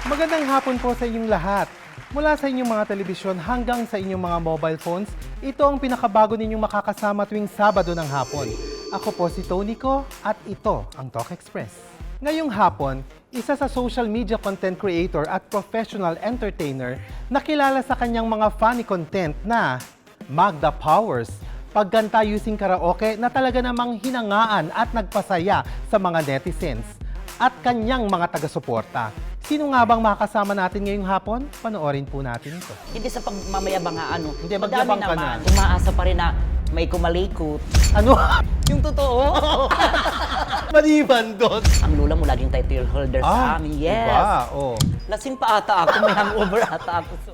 Magandang hapon po sa inyong lahat. Mula sa inyong mga telebisyon hanggang sa inyong mga mobile phones, ito ang pinakabago ninyong makakasama tuwing Sabado ng hapon. Ako po si Tony Ko at ito ang Talk Express. Ngayong hapon, isa sa social media content creator at professional entertainer na kilala sa kanyang mga funny content na Magda Powers, pagganta using karaoke na talaga namang hinangaan at nagpasaya sa mga netizens at kanyang mga taga-suporta. Sino nga bang makakasama natin ngayong hapon? Panoorin po natin ito. Hindi sa pagmamayabang nga ano. Hindi, Madami magyabang ka naman. na. Umaasa pa rin na may kumalikot. Ano? Yung totoo. Maliban doon. Ang lula mo laging title holder sa amin. Yes. Diba? Oh. Lasing pa ata ako. May hangover ata ako. So,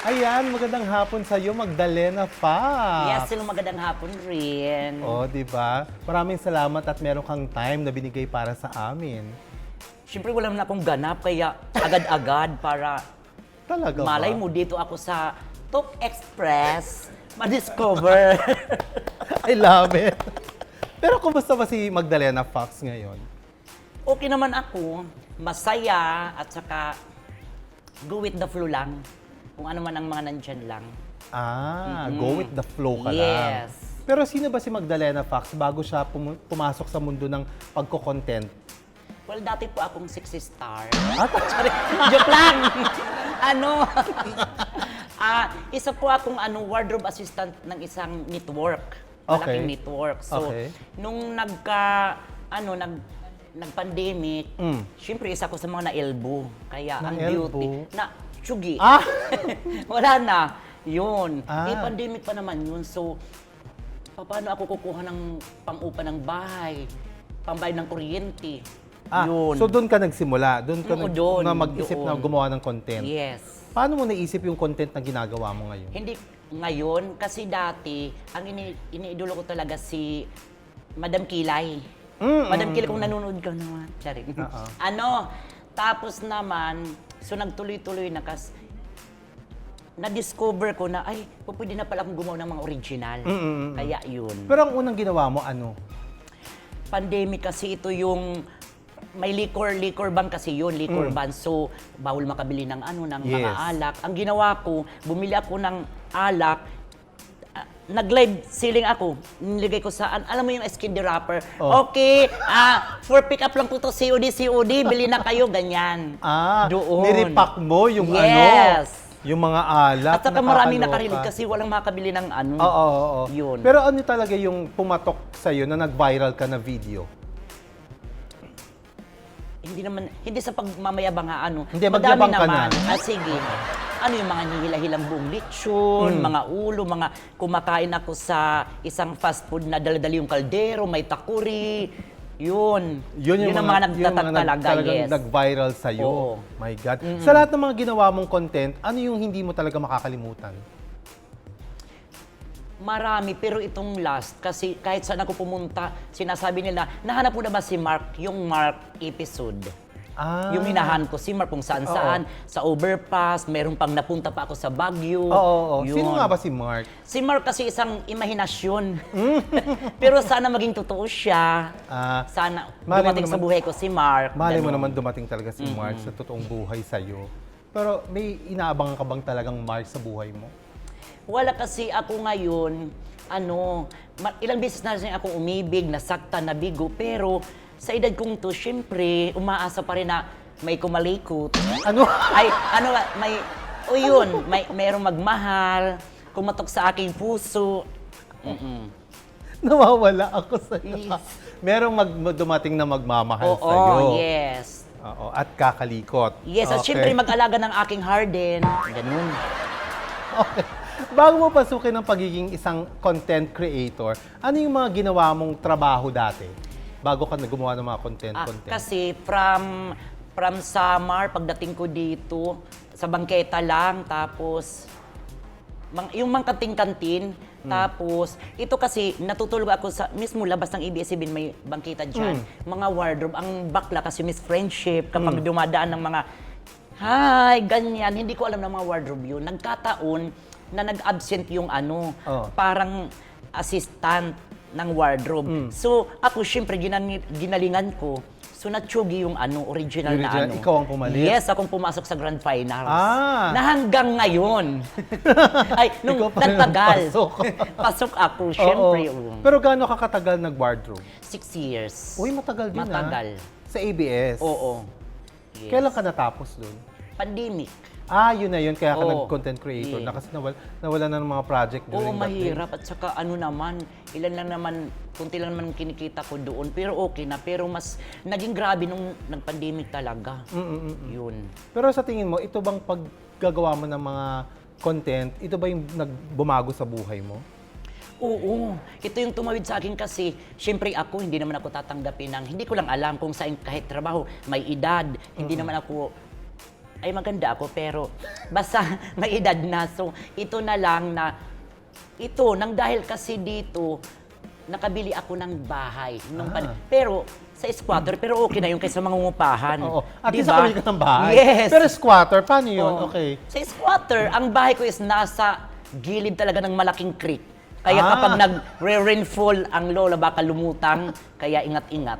Ayan, magandang hapon sa iyo, Magdalena Fox. yes, sila magandang hapon rin. Oh, di ba? Maraming salamat at meron kang time na binigay para sa amin. Siyempre wala na akong ganap. Kaya agad-agad para Talaga malay ba? mo dito ako sa Talk Express. Ma-discover. I love it. Pero kumusta ba si Magdalena Fox ngayon? Okay naman ako. Masaya at saka go with the flow lang. Kung ano man ang mga nandyan lang. Go with the flow ka lang. Yes. Pero sino ba si Magdalena Fox bago siya pumasok sa mundo ng pagko-content? Well, dati po akong 60 star. Sorry, joke lang! Isa po akong wardrobe assistant ng isang network. Okay. Malaking network. So, Okay. nung nag-pandemic, syempre isa ko sa mga na-elbow. Kaya ang Na-elbow? beauty, tsugi. Ah! Wala na. Yun. Ah. Pandemic pa naman yun. So, paano ako kukuha ng pang-upa ng bahay? Pambayad ng kuryente? Yun. So doon ka nagsimula? Doon ka Doon, na mag-isip na doon. gumawa ng content? Yes. Paano mo naisip yung content na ginagawa mo ngayon? Hindi ngayon, kasi dati, ang iniidolo ko talaga si Madam Kilay. Madam Kilay, kung nanonood ka naman. Sorry. Tapos naman, so nagtuloy-tuloy na na-discover ko na, ay, pwede na pala akong gumawa ng mga original. Kaya yun. Pero ang unang ginawa mo, ano? Pandemic kasi ito yung may liquor ban kasi yun, liquor ban. So, bawal makabili ng ng mga Yes. alak. Ang ginawa ko, bumili ako ng alak, nag-live selling ako. Nilagay ko saan, alam mo yung skin wrapper. Oh. Okay, for pick up lang po to, COD, bili na kayo, ganyan. Doon. Niripak mo yung Yes. yung mga alak. At saka maraming nakakaloka. nakarinig kasi walang makabili ng Oo. Yun. Pero ano talaga yung pumatok sa'yo na nag-viral ka na video? Hindi sa pagmamayabang Hindi, madami magyabang ka naman. na. Sige. Ano yung mga nihilahilang buong lechon, mga ulo, mga kumakain ako sa isang fast food na dala-dala yung kaldero, may takuri. Yun. Yun ang mga nagtatak talaga, talagang yes. nag-viral sa'yo. Oo. My God. Sa lahat ng mga ginawa mong content, ano yung hindi mo talaga makakalimutan? Marami, pero itong last, kasi kahit saan ako pumunta, sinasabi nila, nahanap mo na ba si Mark, yung Mark episode? Yung hinahan ko si Mark kung saan-saan, sa overpass, meron pang napunta pa ako sa Baguio. Oo. Yun. Sino nga ba si Mark? Si Mark kasi isang imahinasyon. Pero sana maging totoo siya. Sana malay mo dumating sa naman- buhay ko si Mark. Malay mo Ganun. naman dumating talaga si Mark sa totoong buhay sa'yo. Pero may inaabangan ka bang talagang Mark sa buhay mo? Wala kasi ako ngayon, ilang beses na rin akong umibig, nasaktan, nabigo, pero sa edad kong to, syempre, umaasa pa rin na may kumalikot. Ano? Mayroong magmahal, kumatok sa aking puso. Nawawala ako sa'yo. Yes. Merong dumating na magmamahal Oo, sa'yo. yes. Oo, at kakalikot. Yes, at Okay. syempre mag-alaga ng aking harden. Ganun. Okay. Bago mo pasukin ang pagiging isang content creator, ano yung mga ginawa mong trabaho dati? Bago ka gumawa ng mga content. Kasi from Samar, pagdating ko dito, sa bangketa lang, tapos yung mga kantin-kantin, tapos ito kasi natutulog ako sa mismo labas ng ABS-CBN, may bangketa dyan. Mga wardrobe, ang bakla kasi Miss Friendship, kapag dumadaan ng mga, hi, ganyan, hindi ko alam ng mga wardrobe yun. Nagkataon na nag-absent yung parang assistant. ng wardrobe. So, ako, syempre, ginalingan ko. So, natsugi yung original na Original, ikaw ang pumalit? Yes, akong pumasok sa Grand Finals. Ah. Na hanggang ngayon. Ay, nung Ikaw pa rin ang nagtagal. pasok. Pasok ako, syempre. Oo. Pero gaano ka katagal nag-wardrobe? 6 years. Uy, matagal din Matagal. Sa ABS? Oo. Yes. Kailan ka natapos doon? Pandemic. Yun na yun. Kaya ka Oo. nag-content creator na Yeah. kasi nawala na ng mga project Oo, during that mahirap. At saka ilan lang naman, kunti lang naman kinikita ko doon. Pero okay na. Pero mas naging grabe nung nag-pandemic talaga. Yun. Pero sa tingin mo, ito bang paggagawa mo ng mga content, ito ba yung bumago sa buhay mo? Oo. Ito yung tumawid sa akin kasi, syempre ako, hindi naman ako tatanggapin ng, hindi ko lang alam kung saan kahit trabaho, may edad. Hindi naman ako, ay maganda ako, pero basta may edad na. So, ito na lang na, nang dahil kasi dito, nakabili ako ng bahay. Pero, sa squatter, pero okay na yun kaysa mangungupahan. Oo. At least Diba? nakabili ka ng bahay. Yes. Pero squatter, paano yun? Oo. Okay. Sa squatter, ang bahay ko is nasa gilid talaga ng malaking creek. Kaya kapag nag-rainfall ang lola, baka lumutang, kaya ingat-ingat.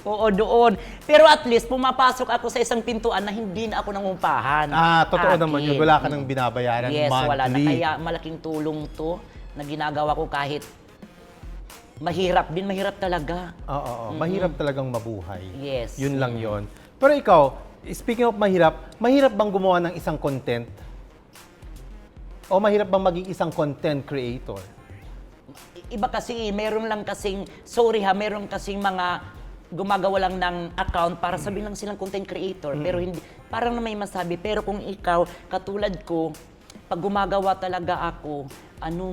Oo, doon. Pero at least, pumapasok ako sa isang pintuan na hindi na ako nangumpahan. Totoo naman yun. Wala ka nang binabayaran Yes, monthly. wala na. Kaya malaking tulong to na ginagawa ko kahit mahirap din, mahirap talaga. Oo. Mahirap talagang mabuhay. Yes. Yun lang yon. Pero ikaw, speaking of mahirap bang gumawa ng isang content? O mahirap bang maging isang content creator? Iba kasi, meron lang kasing, meron kasing mga gumagawa lang ng account para sabihin lang silang content creator. Pero hindi, parang na may masabi. Pero kung ikaw, katulad ko, pag gumagawa talaga ako,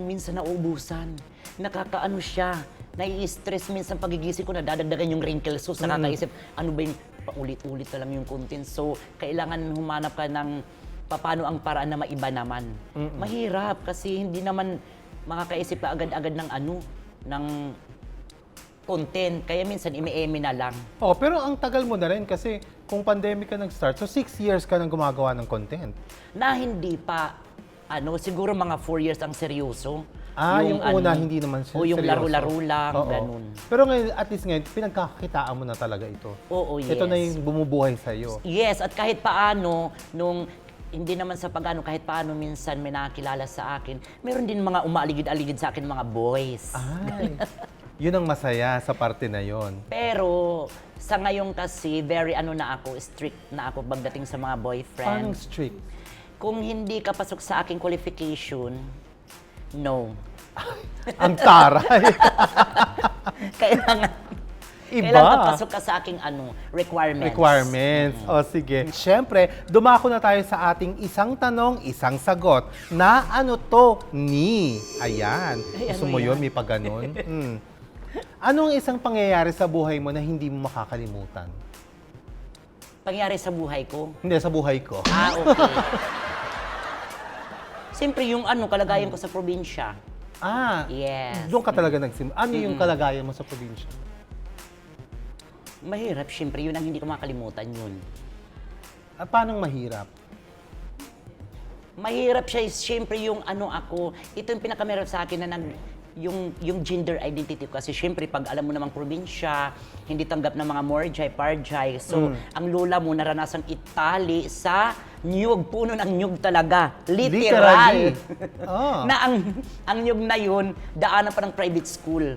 minsan nauubusan. Nakakaano siya, nai-stress minsan pagigising ko, nadadagdagan yung wrinkles. So, nakakaisip, ano ba yung paulit-ulit na lang yung content. So, kailangan humanap ka ng paano ang paraan na maiba naman. Mahirap kasi hindi naman makakaisip ka agad-agad ng ng content. Kaya minsan, imi-emi na lang. Pero ang tagal mo na rin kasi kung pandemic ka nag-start, so 6 years ka nang gumagawa ng content. Na hindi pa, siguro mga 4 years ang seryoso. Yung una, hindi naman O yung seryoso. laro-laro lang, Oo. ganun. Pero ngayon, at least ngayon, pinagkakakitaan mo na talaga ito. Oo, yes. Ito na yung bumubuhay sa'yo. Yes, at kahit paano, hindi naman sa pag-ano, kahit paano minsan may nakakilala sa akin, meron din mga umaaligid-aligid sa akin, mga boys. Ay, yun ang masaya sa parte na yon. Pero sa ngayon kasi, very strict na ako pagdating sa mga boyfriend. Paano strict? Kung hindi ka pasok sa aking qualification, no. Ang taray. Kailangan papasok ka sa aking requirements. Requirements. O sige. Siyempre, dumako na tayo sa ating isang tanong, isang sagot na ni. Ayan. Ay, Gusto ano mo yun? yan? May pa ganun? Anong isang pangyayari sa buhay mo na hindi mo makakalimutan? Pangyari sa buhay ko? Hindi, sa buhay ko. Okay. Siyempre, yung kalagayan ko sa probinsya. Yes. Doon ka talaga nagsimula. Ano yung kalagayan mo sa probinsya? Mahirap, siyempre. Yun ang hindi ko makalimutan yun. Paano mahirap? Mahirap siya, siyempre yung ako. Ito yung pinakamahirap sa akin na yung gender identity ko. Kasi siyempre, pag alam mo namang probinsya, hindi tanggap ng mga morjay, parjay. So, ang lola mo naranasang itali sa nyug, puno ng nyug talaga. Literal. Na ang nyug na yun, daanan pa ng private school.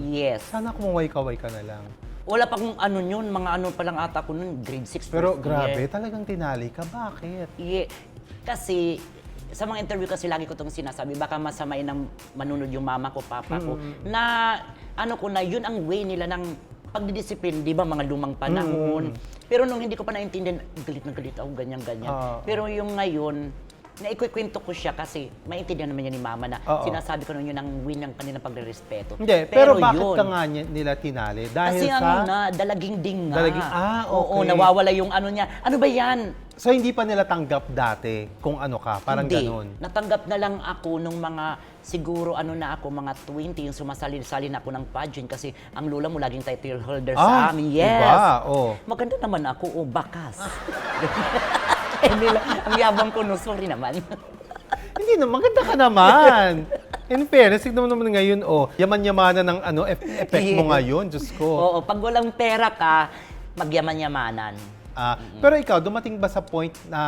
Yes. Sana kumuway-kaway ka na lang. Wala pa kung yun, mga pa lang ata ko nun, grade 6. Pero grabe, talagang tinali ka. Bakit? Kasi, sa mga interview kasi lagi ko itong sinasabi, baka masamain ng manunod yung mama ko, papa ko, na yun ang way nila ng pagdidisiplin, di ba, mga lumang panahon. Pero nung hindi ko pa naintindihan, galit na galit ako, ganyan-ganyan. Pero yung ngayon, naikukwento ko siya kasi maintindihan naman niya ni mama na sinasabi ko nun yun ang win ng kanilang pagre-respeto. Hindi, pero bakit ka nga nila tinali? Dahil kasi sa... dalaging-ding nga. Dalaging, okay. Oo, nawawala yung niya. Ano ba yan? So, hindi pa nila tanggap dati kung ano ka? Parang Hindi. ganun? Natanggap na lang ako nung mga, siguro mga 20, yung sumasali-sali na ako ng pageant kasi ang lola mo laging title holder sa amin. Yes. Diba? Maganda naman ako, bakas. Ang yabang ko, no, sorry naman. Hindi na, maganda ka naman. In fairness, tignan mo naman ngayon, yaman-yamanan ng effect mo Yes. ngayon, Diyos ko. Oo, pag walang pera ka, magyaman-yamanan. Pero ikaw, dumating ba sa point na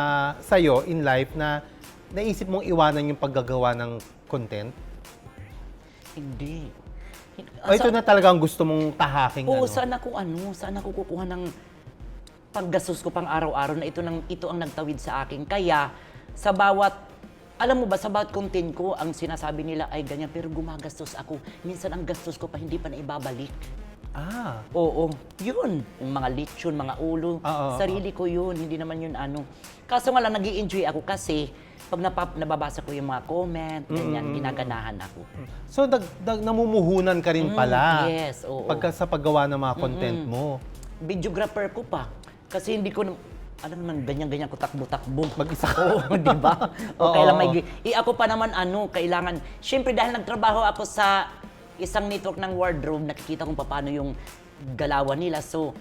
sa'yo in life na naisip mong iwanan yung paggagawa ng content? Hindi. O ito na talaga ang gusto mong tahaking Oo, saan ako kukuha ng panggastos ko pang araw-araw na ito ang nagtawid sa akin. Kaya, alam mo ba, sa bawat content ko, ang sinasabi nila ay ganyan, pero gumagastos ako. Minsan ang gastos ko pa, hindi pa na ibabalik. Oo, yun. Yung mga lechon, mga ulo, sarili ko yun, hindi naman yun Kaso nga lang, nag-i-enjoy ako kasi pag nababasa ko yung mga comment, ganyan, ginaganahan ako. So, namumuhunan ka rin pala. Yes, oo. Sa paggawa ng mga content mo. Videographer ko pa. Kasi hindi ko, alam naman, ganyan-ganyan ko takbo-takbo. Mag-isa ka. Oo, di ba? Oo. Kailangan ako pa naman, kailangan, syempre dahil nagtrabaho ako sa isang network ng wardrobe, nakikita kung paano yung galawan nila. So,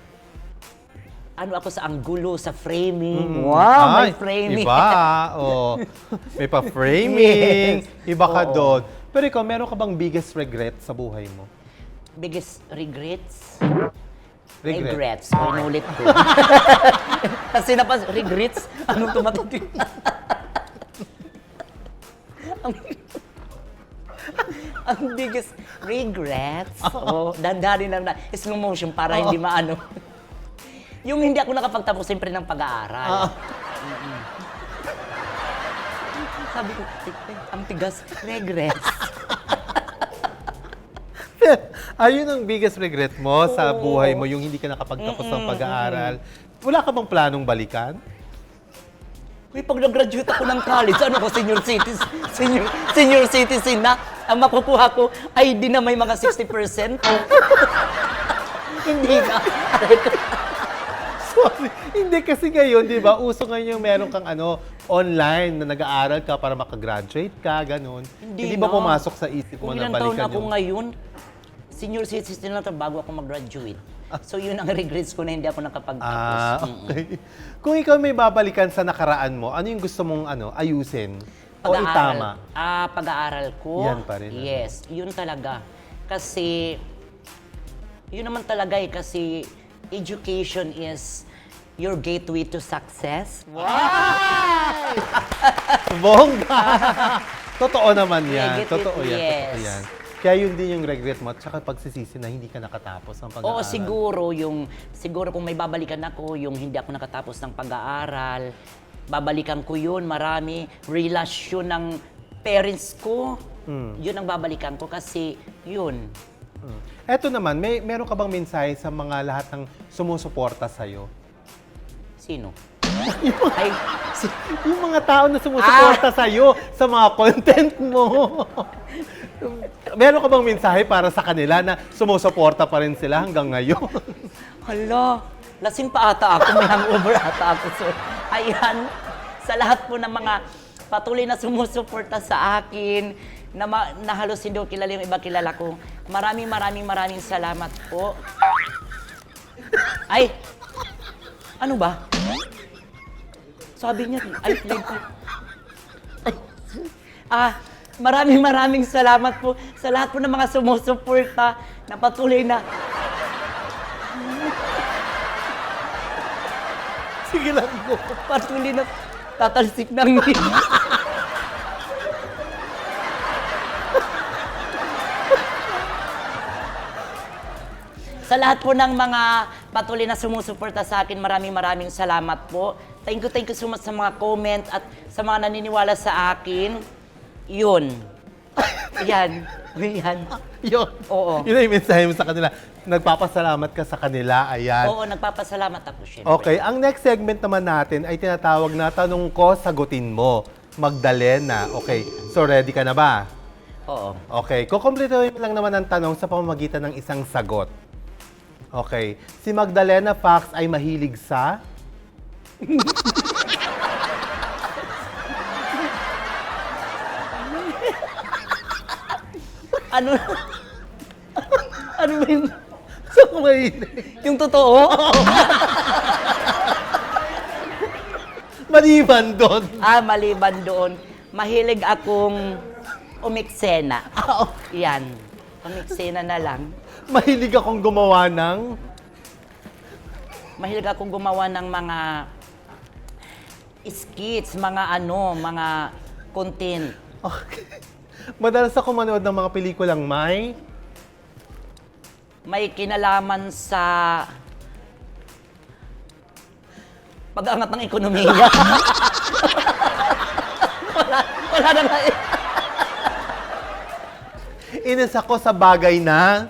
ako sa anggulo, sa framing. Wow, may framing. Iba. May pa-framing. Yes. Iba ka Oo. doon. Pero ikaw, meron ka bang biggest regret sa buhay mo? Biggest regrets? Regret? Regrets. Inulit ko. Kasi regrets? Anong tumatating? Ang biggest regrets. Dandarin lang na slow motion para hindi maano. Yung hindi ako nakapagtapos siyempre ng pag-aaral. Sabi ko, ang tigas, regrets. Ayun ang biggest regret mo sa buhay mo, yung hindi ka nakapagtapos ng pag-aaral. Wala ka bang planong balikan? Uy, pag nag-graduate ako ng college, senior citizen na, ang makukuha ko ay di na may mga 60%. Hindi na. Sorry. Hindi kasi ngayon, di ba? Uso ngayon yung meron kang online na nag-aaral ka para makagraduate ka, ganun. Hindi ba na. pumasok sa isip mo Kung na ilang taon balikan ako ngayon, senior citizen na ito bago ako mag-graduate. So yun ang regrets ko na hindi ako nakapagtapos. Okay. Kung ikaw may babalikan sa nakaraan mo, ano yung gusto mong ayusin? O itama? Pag-aaral ko. Yan pa rin, Yes, yun talaga. Kasi, yun naman talaga kasi education is your gateway to success. Bongga! Totoo naman yan. Negative, Totoo yan. yes. Totoo yan. Kaya yun din yung regret mo at saka pagsisisi na hindi ka nakatapos ng pag-aaral. Oo, siguro kung may babalikan ako, yung hindi ako nakatapos ng pag-aaral, babalikan ko yun, marami, relasyon ng parents ko, yun ang babalikan ko kasi yun. Eto naman, meron ka bang mensahe sa mga lahat ng sumusuporta sa'yo? Sino? Yung mga tao na sumusuporta sa'yo sa mga content mo. Meron ka bang mensahe para sa kanila na sumusuporta pa rin sila hanggang ngayon? Hala, lasing pa ata ako, may hangover ata ako. So, ayan, sa lahat po ng mga patuloy na sumusuporta sa akin, na halos hindi ko kilala yung iba kilala ko. Maraming salamat po. Ay, ano ba? Sabi niya, ay, maraming salamat po sa lahat po ng mga sumusuporta na patuloy na. Sige lang po. Patuloy na tatalsik ng ngin. Sa lahat po ng mga patuloy na sumusuporta sa akin, maraming salamat po. Thank you so much sa mga comment at sa mga naniniwala sa akin. Yun. Yan. Yun. Oo. Yun ang mensahe mo sa kanila. Nagpapasalamat ka sa kanila. Ayan. Oo, nagpapasalamat ako, syempre. Okay, ang next segment naman natin ay tinatawag na Tanong Ko, Sagutin Mo. Magdalena. Okay, so ready ka na ba? Oo. Okay, kukumplituhin lang naman ang tanong sa pamamagitan ng isang sagot. Okay, si Magdalena Fox ay mahilig sa... Ano? Ano ba yun? Sa mahilig. Yung totoo? Maliban doon. Maliban doon, mahilig akong umiksena. Yan. Umiksena na lang. Mahilig akong gumawa ng... Mahilig akong gumawa ng mga skits, mga content. Okay. Madalas ako manood ng mga pelikulang May kinalaman sa pag-angat ng ekonomiya. wala na nga eh. Inis ako sa bagay na...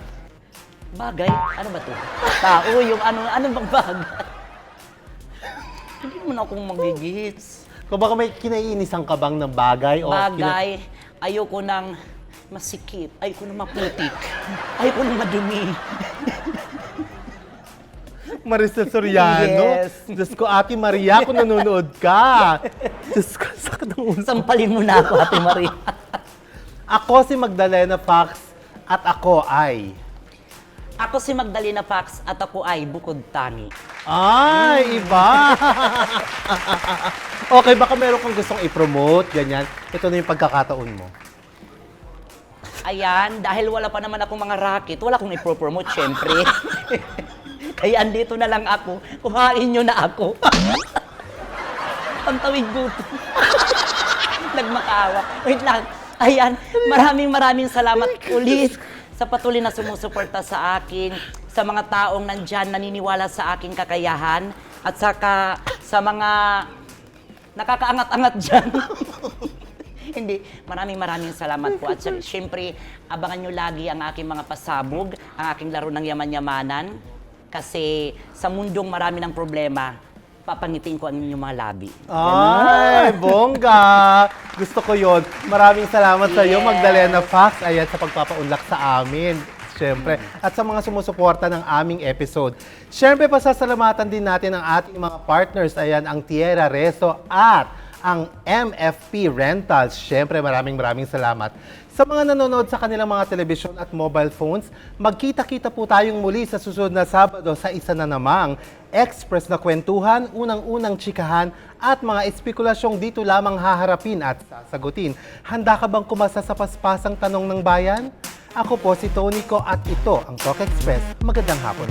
Bagay? Ano ba to? Tao, yung ano bang bagay? Hindi mo na akong magigits. Kung baka may kinaiinisan ka bang ng bagay? Bagay, ayoko nang masikip, ayoko nang maputik, ayoko nang madumi. Maricel Soriano? Yes. Diyos ko, Ate Maria, kung nanonood ka. Diyos ko, sakit ng ulo. Sampalin mo na ako, Ate Maria. Ako si Magdalena Pax at ako ay... Ako si Magdalena Pax at ako ay bukod tangi. Ay, iba! Okay, baka meron kang gustong i-promote, ganyan. Ito na yung pagkakataon mo. Ayan, dahil wala pa naman akong mga racket, wala akong i-promote, syempre. Kaya andito na lang ako, kuhain nyo na ako. Pantawid gutom. Nagmakawa. Wait lang. Ayan, maraming salamat ulit sa patuloy na sumusuporta sa akin, sa mga taong nandyan naniniwala sa aking kakayahan, at saka sa mga nakakaangat-angat dyan. Hindi, maraming salamat po. At syempre, abangan nyo lagi ang aking mga pasabog, ang aking laro ng yaman-yamanan. Kasi sa mundong marami ng problema, papangitin ko ang inyong mga labi. Ay, bongga! Gusto ko yon. Maraming salamat sa iyo, Yes. Magdalena Pax, ayan, sa pagpapaunlak sa amin. Siyempre. At sa mga sumusuporta ng aming episode. Siyempre, pasasalamatan din natin ang ating mga partners. Ayan, ang Tierra Reso at ang MFP Rentals. Siyempre, maraming salamat. Sa mga nanonood sa kanilang mga telebisyon at mobile phones, magkita-kita po tayong muli sa susunod na Sabado sa isa na namang express na kwentuhan, unang-unang tsikahan at mga espekulasyong dito lamang haharapin at sasagutin. Handa ka bang kumasa sa paspasang tanong ng bayan? Ako po si Tony Ko at ito ang Talk Express. Magandang hapon.